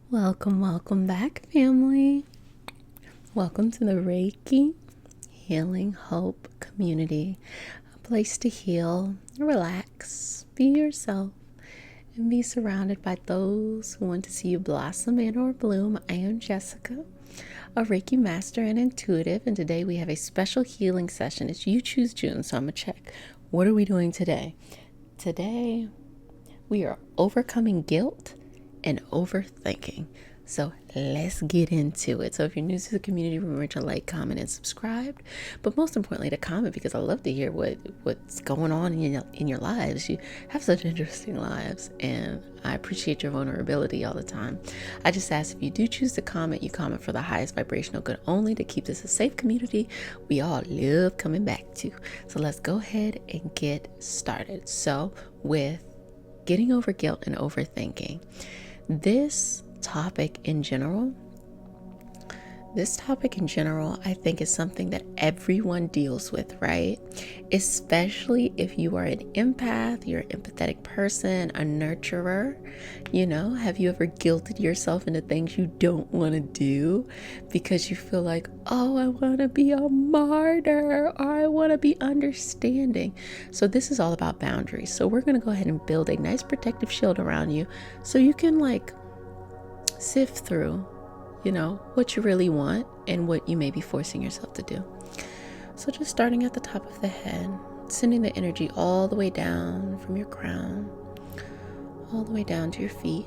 Welcome back, family. Welcome to the Reiki Healing Hope Community, a place to heal, relax, be yourself, and be surrounded by those who want to see you blossom and or bloom. I am Jessica, a Reiki master and intuitive, and today we have a special healing session. It's You Choose June, so I'm going to check. What are we doing today? Today, we are overcoming guilt and overthinking. So let's get into it. So if you're new to the community, remember to like, comment, and subscribe. But most importantly, to comment, because I love to hear what's going on in your lives. You have such interesting lives, and I appreciate your vulnerability all the time. I just ask, if you do choose to comment, you comment for the highest vibrational good only, to keep this a safe community we all love coming back to. So let's go ahead and get started. So with getting over guilt and overthinking, this topic in general, I think is something that everyone deals with, right? Especially if you are an empath, you're an empathetic person, a nurturer. Have you ever guilted yourself into things you don't want to do because you feel like, oh, I want to be a martyr, or I want to be understanding? So this is all about boundaries. So we're going to go ahead and build a nice protective shield around you so you can sift through what you really want and what you may be forcing yourself to do. So just starting at the top of the head, sending the energy all the way down from your crown, all the way down to your feet.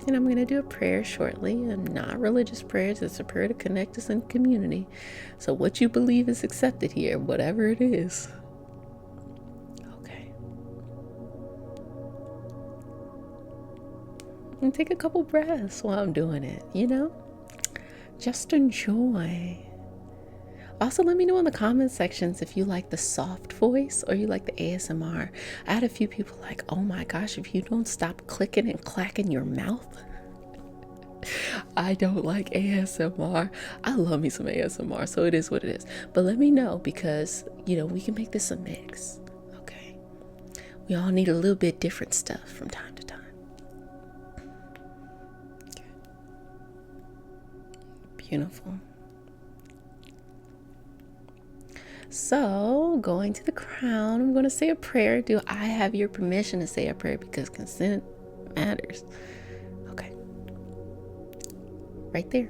And I'm going to do a prayer shortly, and not religious prayers. It's a prayer to connect us in community. So what you believe is accepted here, whatever it is. And take a couple breaths while I'm doing it, just enjoy. Also, let me know in the comment sections if you like the soft voice or you like the ASMR. I had a few people like, oh my gosh, if you don't stop clicking and clacking your mouth. I don't like ASMR. I love me some ASMR, so it is what it is. But let me know, because we can make this a mix. Okay, we all need a little bit different stuff from time to time. Beautiful. So, going to the crown, I'm going to say a prayer. Do I have your permission to say a prayer? Because consent matters. Okay. Right there.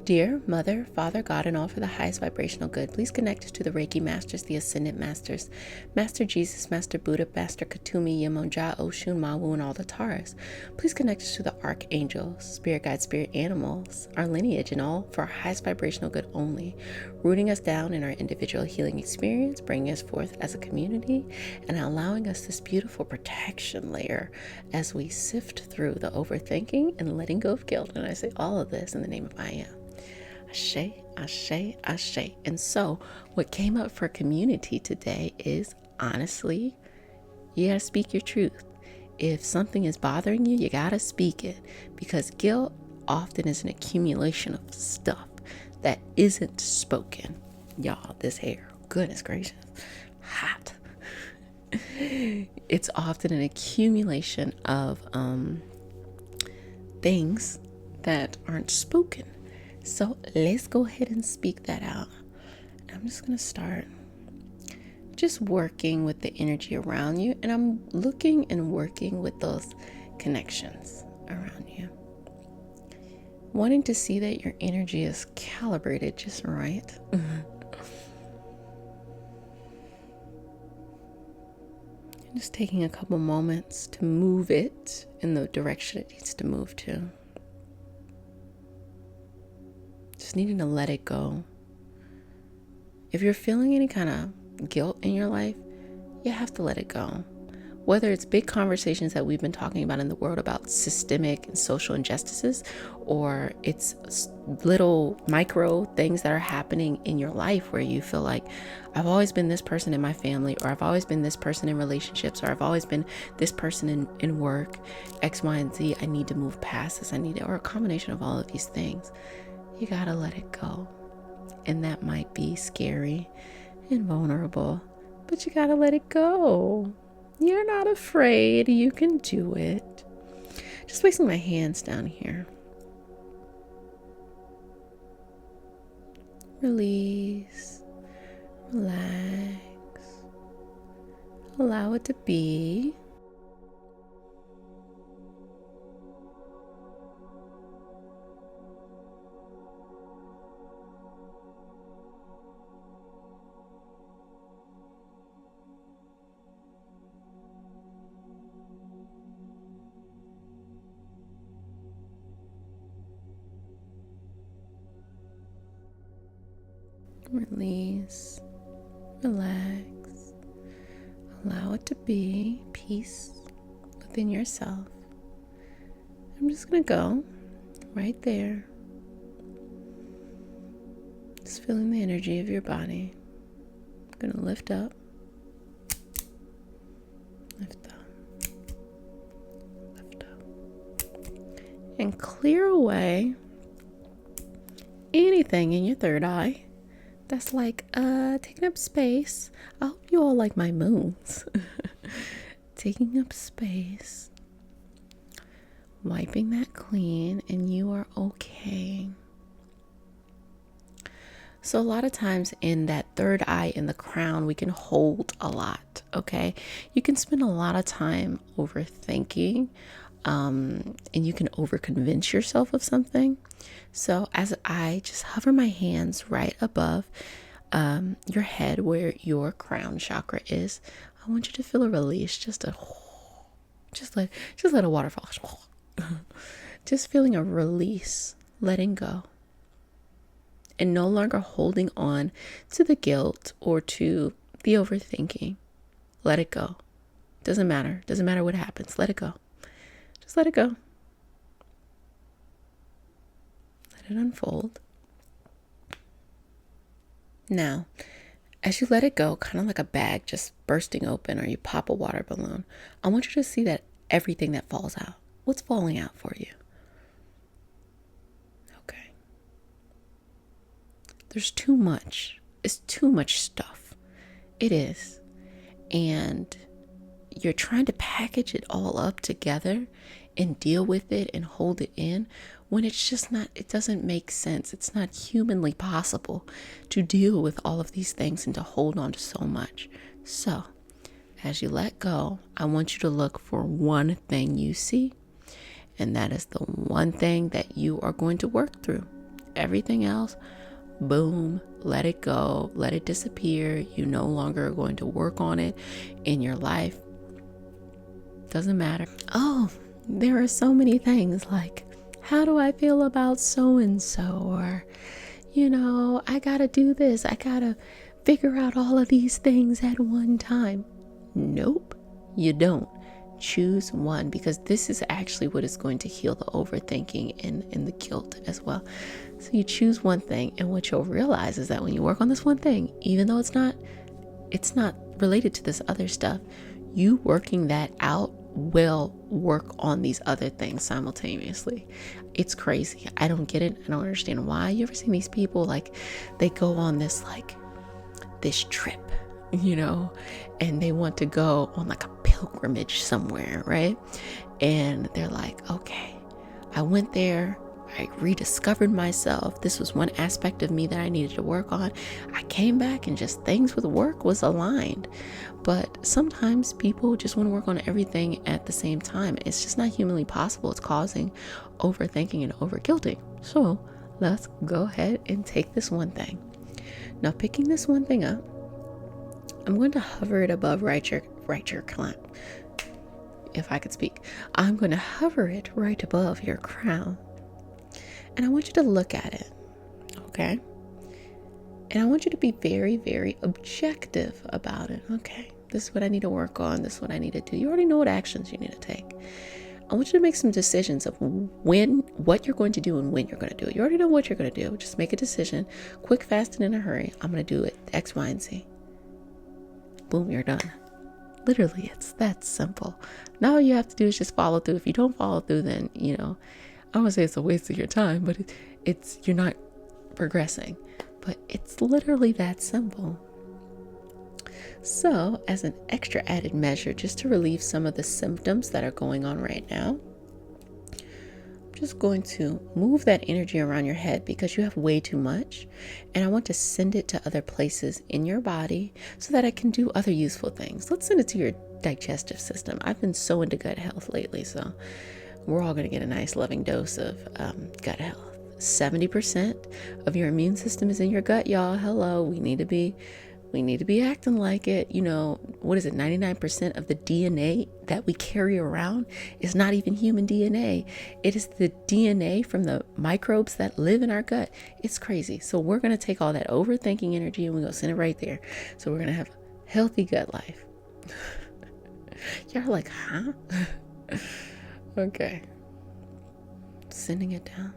Dear Mother, Father, God, and all for the highest vibrational good, please connect us to the Reiki Masters, the Ascendant Masters, Master Jesus, Master Buddha, Master Katumi, Yemonja, Oshun, Mawu, and all the Taras. Please connect us to the Archangels, Spirit Guides, Spirit Animals, our lineage, and all for our highest vibrational good only, rooting us down in our individual healing experience, bringing us forth as a community, and allowing us this beautiful protection layer as we sift through the overthinking and letting go of guilt. And I say all of this in the name of I Am. Ashe, ashe, ashe. And so what came up for community today is, honestly, you gotta speak your truth. If something is bothering you, you gotta speak it, because guilt often is an accumulation of stuff that isn't spoken. Y'all, this hair, goodness gracious, hot. It's often an accumulation of things that aren't spoken. So let's go ahead and speak that out. I'm just going to start just working with the energy around you. And I'm looking and working with those connections around you. Wanting to see that your energy is calibrated just right. Just taking a couple moments to move it in the direction it needs to move to. Just needing to let it go. If you're feeling any kind of guilt in your life, you have to let it go. Whether it's big conversations that we've been talking about in the world about systemic and social injustices, or it's little micro things that are happening in your life where you feel like, I've always been this person in my family, or I've always been this person in relationships, or I've always been this person in work, X, Y, and Z. I need to move past this. Or a combination of all of these things. You gotta let it go. And that might be scary and vulnerable, but you gotta let it go. You're not afraid. You can do it. Just placing my hands down here. Release, relax, allow it to be. Release, relax, allow it to be peace within yourself. I'm just going to go right there, just feeling the energy of your body. I'm going to lift up, lift up, lift up, and clear away anything in your third eye that's like taking up space. I hope you all like my moons. Taking up space, wiping that clean, and you are okay. So a lot of times in that third eye in the crown, we can hold a lot, okay? You can spend a lot of time overthinking, and you can overconvince yourself of something. So as I just hover my hands right above your head where your crown chakra is, I want you to feel a release, just let a waterfall. Just feeling a release, letting go. And no longer holding on to the guilt or to the overthinking. Let it go. Doesn't matter. Doesn't matter what happens. Let it go. Just let it go. Let it unfold. Now, as you let it go, kind of like a bag just bursting open, or you pop a water balloon, I want you to see that everything that falls out. What's falling out for you? Okay. There's too much. It's too much stuff. It is. And you're trying to package it all up together and deal with it and hold it in when it's just not, it doesn't make sense. It's not humanly possible to deal with all of these things and to hold on to so much. So as you let go, I want you to look for one thing you see, and that is the one thing that you are going to work through. Everything else, boom, let it go, let it disappear. You no longer are going to work on it in your life. Doesn't matter. Oh, there are so many things like, how do I feel about so-and-so? Or, I gotta do this. I gotta figure out all of these things at one time. Nope, you don't. Choose one, because this is actually what is going to heal the overthinking and the guilt as well. So you choose one thing, and what you'll realize is that when you work on this one thing, even though it's not related to this other stuff, you working that out will work on these other things simultaneously. It's crazy. I don't get it. I don't understand why. You ever seen these people, like, they go on this trip, and they want to go on like a pilgrimage somewhere, right? And they're like, okay, I went there, I rediscovered myself. This was one aspect of me that I needed to work on. I came back and just things with work was aligned. But sometimes people just want to work on everything at the same time. It's just not humanly possible. It's causing overthinking and overguilting. So let's go ahead and take this one thing. Now, picking this one thing up, I'm going to hover it above right your crown. If I could speak, I'm going to hover it right above your crown. And I want you to look at it, okay? And I want you to be very, very objective about it. Okay, this is what I need to work on. This is what I need to do. You already know what actions you need to take. I want you to make some decisions of what you're going to do and when you're going to do it. You already know what you're going to do. Just make a decision, quick, fast, and in a hurry. I'm going to do it, X, Y, and Z. Boom, you're done. Literally, it's that simple. Now all you have to do is just follow through. If you don't follow through, then, I don't want to say it's a waste of your time, but you're not progressing. But it's literally that simple. So, as an extra added measure, just to relieve some of the symptoms that are going on right now, just going to move that energy around your head because you have way too much. And I want to send it to other places in your body so that it can do other useful things. Let's send it to your digestive system. I've been so into gut health lately, so we're all going to get a nice loving dose of gut health. 70% of your immune system is in your gut, y'all. Hello, we need to be acting like it. You know, what is it? 99% of the DNA that we carry around is not even human DNA. It is the DNA from the microbes that live in our gut. It's crazy. So we're going to take all that overthinking energy and we're going to send it right there. So we're going to have a healthy gut life. Y'all are like, huh? Okay. Sending it down.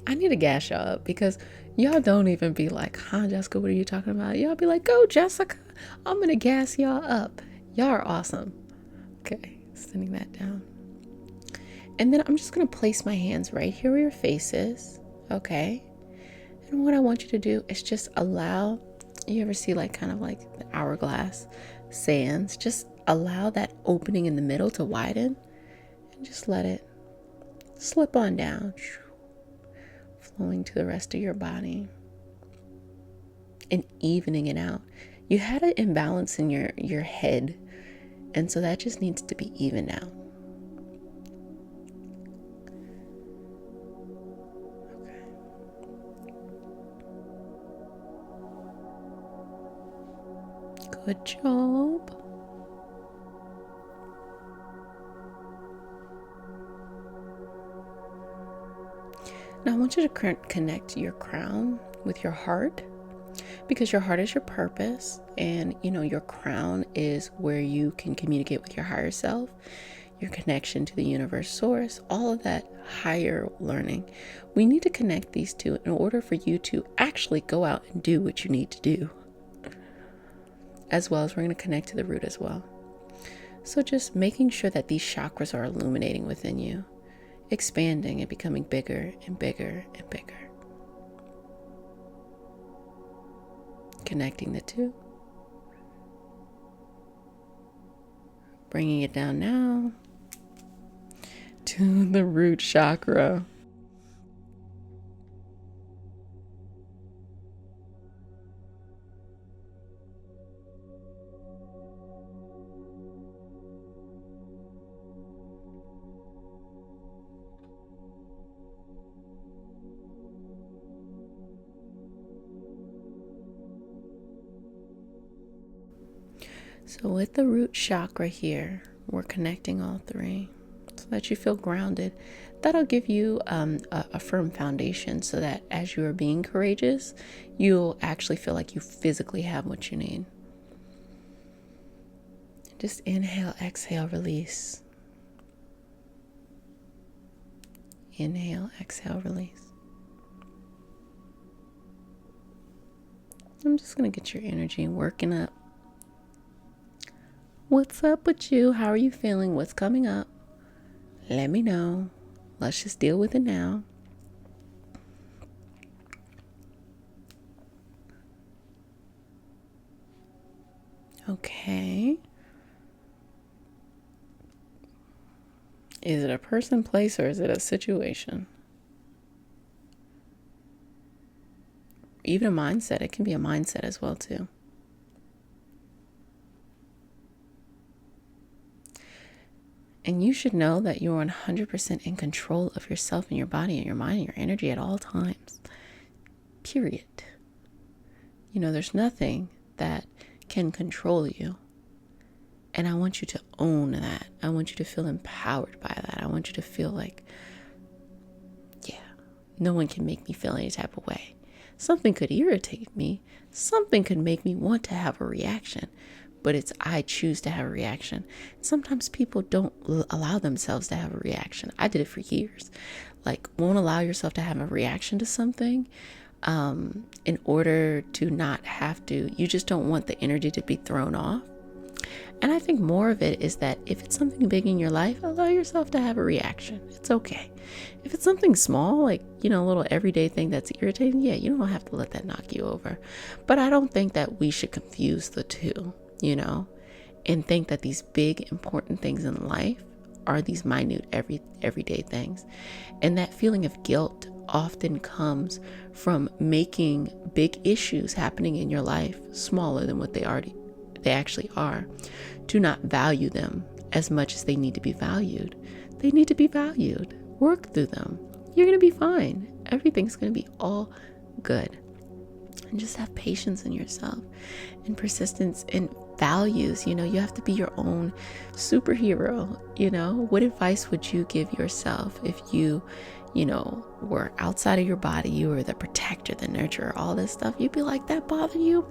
I need to gas y'all up because y'all don't even be like, huh, Jessica, what are you talking about? Y'all be like, go, Jessica. I'm going to gas y'all up. Y'all are awesome. Okay, sending that down. And then I'm just going to place my hands right here where your face is. Okay. And what I want you to do is just allow, you ever see like kind of like the hourglass sands, just allow that opening in the middle to widen and just let it slip on down, flowing to the rest of your body and evening it out. You had an imbalance in your head, and so that just needs to be evened out. Good job. Now I want you to connect your crown with your heart, because your heart is your purpose, and you know your crown is where you can communicate with your higher self, your connection to the universe source, all of that higher learning. We need to connect these two in order for you to actually go out and do what you need to do. As well as we're going to connect to the root as well. So just making sure that these chakras are illuminating within you, expanding and becoming bigger and bigger and bigger. Connecting the two. Bringing it down now to the root chakra. So with the root chakra here, we're connecting all three so that you feel grounded. That'll give you a firm foundation so that as you are being courageous, you'll actually feel like you physically have what you need. Just inhale, exhale, release. Inhale, exhale, release. I'm just going to get your energy working up. What's up with you? How are you feeling? What's coming up? Let me know. Let's just deal with it now. Okay. Is it a person, place, or is it a situation? Even a mindset. It can be a mindset as well, too. And you should know that you're 100% in control of yourself and your body and your mind and your energy at all times. Period. You know, there's nothing that can control you. And I want you to own that. I want you to feel empowered by that. I want you to feel like, yeah, no one can make me feel any type of way. Something could irritate me. Something could make me want to have a reaction. But it's I choose to have a reaction. Sometimes people don't allow themselves to have a reaction. I did it for years. Like, won't allow yourself to have a reaction to something in order to not have to. You just don't want the energy to be thrown off. And I think more of it is that if it's something big in your life, allow yourself to have a reaction. It's okay. If it's something small, like, a little everyday thing that's irritating, yeah, you don't have to let that knock you over. But I don't think that we should confuse the two, and think that these big, important things in life are these minute, everyday things. And that feeling of guilt often comes from making big issues happening in your life smaller than what they actually are, to not value them as much as they need to be valued. They need to be valued. Work through them. You're going to be fine. Everything's going to be all good. And just have patience in yourself and persistence and values. You have to be your own superhero. What advice would you give yourself if you were outside of your body? You were the protector, the nurturer, all this stuff. You'd be like, that bother you?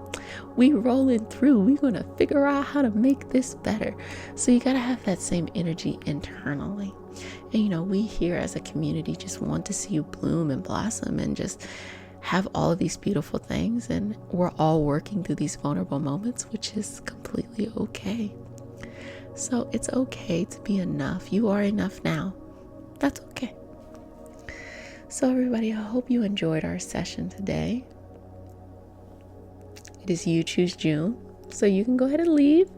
We rolling through. We're going to figure out how to make this better. So you got to have that same energy internally. And, we here as a community just want to see you bloom and blossom and just have all of these beautiful things. And we're all working through these vulnerable moments, which is completely okay. So it's okay to be enough. You are enough now. That's okay. So everybody, I hope you enjoyed our session today. It is You Choose June. So you can go ahead and leave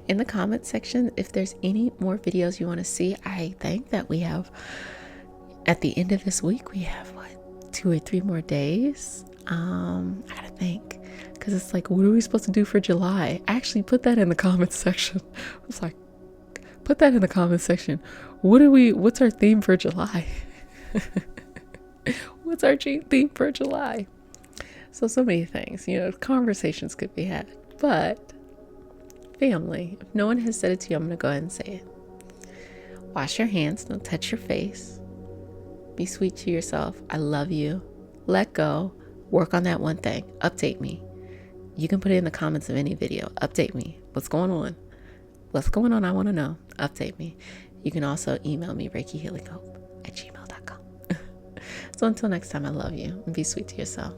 in the comment section if there's any more videos you want to see. I think that we have, at the end of this week, we have 2 or 3 more days. I gotta think, because it's like, what are we supposed to do for July? Actually, put that in the comments section. I was like, put that in the comments section. What's our theme for July? What's our theme for July? So many things, conversations could be had. But family, if no one has said it to you, I'm going to go ahead and say it. Wash your hands. Don't touch your face. Be sweet to yourself. I love you. Let go. Work on that one thing. Update me. You can put it in the comments of any video. Update me. What's going on? What's going on? I want to know. Update me. You can also email me, reikihealinghope@gmail.com. So until next time, I love you and be sweet to yourself.